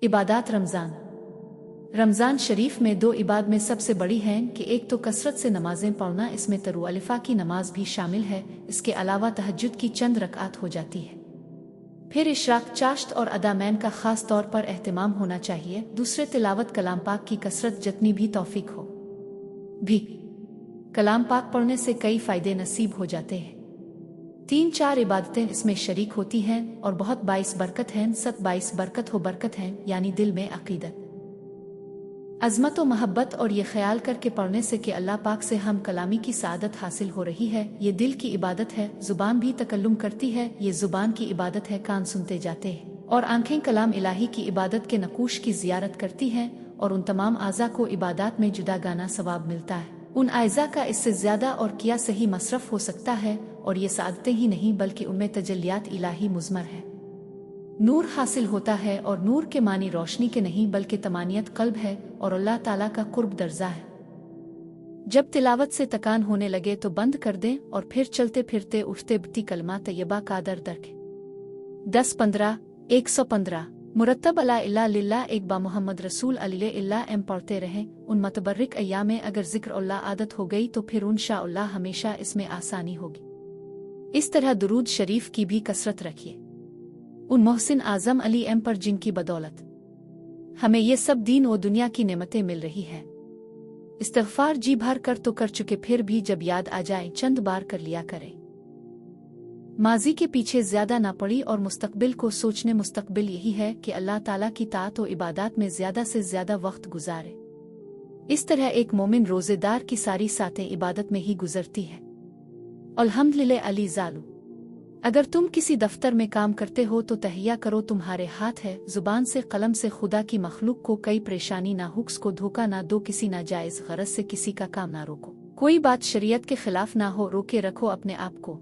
इबादत रमज़ान शरीफ में दो इबादत में सबसे बड़ी हैं कि एक तो कसरत से नमाजें पढ़ना, इसमें तरु अलिफा की नमाज भी शामिल है। इसके अलावा तहज्जुद की चंद रकात हो जाती है। फिर इशराक, चाश्त और अदामैन का ख़ास तौर पर एहतमाम होना चाहिए। दूसरे तिलावत कलाम पाक की कसरत, जितनी भी तौफीक हो भी कलाम पाक पढ़ने से कई फ़ायदे नसीब हो जाते हैं। 3-4 इबादतें इसमें शरीक होती हैं और बहुत बाइस बरकत हैं। सत बाइस बरकत हो बरकत हैं, यानी दिल में अक़ीदत, अज़मत व महब्बत और ये ख्याल करके पढ़ने से कि अल्लाह पाक से हम कलामी की सआदत हासिल हो रही है। ये दिल की इबादत है। ज़ुबान भी तकल्लुम करती है, ये ज़ुबान की इबादत है। कान सुनते जाते हैं और आंखें कलाम इलाही की इबादत के नकूश की ज़ियारत करती हैं और उन तमाम आज़ा को इबादत में जुदागाना सवाब मिलता है। उन आज़ा का इससे ज़्यादा और किया सही मसरफ़ हो सकता है। और ये सआदतें ही नहीं बल्कि उनमें तजल्लियात इलाही मुज़मर है। नूर हासिल होता है और नूर के मानी रोशनी के नहीं बल्कि तमानियत कल्ब है और अल्लाह ताला का कुर्ब दर्जा है। जब तिलावत से तकान होने लगे तो बंद कर दें और फिर चलते फिरते उठते बती कलमा तैयबा का दर दरके 10-15 115 मुरत्तब अला इल्ला लिल्लाह एक बा मोहम्मद रसूल अली इल्ला एम पढ़ते रहें। उन मतबर्रिक अय्याम में अगर जिक्र अल्लाह आदत हो गई तो फिर इंशाअल्लाह हमेशा इसमें आसानी होगी। इस तरह दुरूद शरीफ की भी कसरत रखिए उन मोहसिन आज़म अली एम पर, जिनकी बदौलत हमें ये सब दीन और दुनिया की नेमतें मिल रही है। इस्तिग़फ़ार जी भर कर तो कर चुके, फिर भी जब याद आ जाए चंद बार कर लिया करें। माजी के पीछे ज़्यादा ना पड़ी और मुस्तक़बिल को सोचने। मुस्तक़बिल यही है कि अल्लाह ताला की ताअत और इबादत में ज़्यादा से ज़्यादा वक्त गुजारे। इस तरह एक मोमिन रोज़ेदार की सारी सातें इबादत में ही गुजरती है। अल्हम्दुलिल्लाह अली ज़ालू। अगर तुम किसी दफ्तर में काम करते हो तो तहिया करो तुम्हारे हाथ है। जुबान से कलम से खुदा की मखलूक को कई परेशानी ना, हुक्स को धोखा ना दो, किसी नाजायज गरज से किसी का काम ना रोको, कोई बात शरीयत के खिलाफ ना हो, रोके रखो अपने आप को।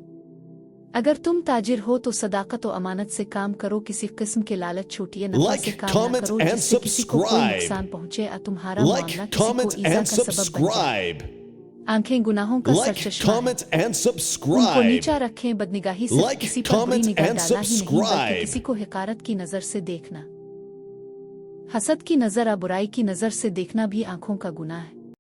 अगर तुम ताजिर हो तो सदाकत और अमानत से काम करो, किसी किस्म के लालच छूटिए नफा से काम ना करो जिससे किसी को कोई नुकसान पहुंचे। तुम्हारा मामला किसी को ईज़ा का सबब बन जाए। आंखें गुनाहों का सरचश्मा है। उनको नीचा रखें। बदनिगाही से किसी पर बुरी निगाह डालना ही नहीं बल्कि किसी को हिकारत की नजर से देखना, हसद की नजर या बुराई की नजर से देखना भी आंखों का गुनाह है।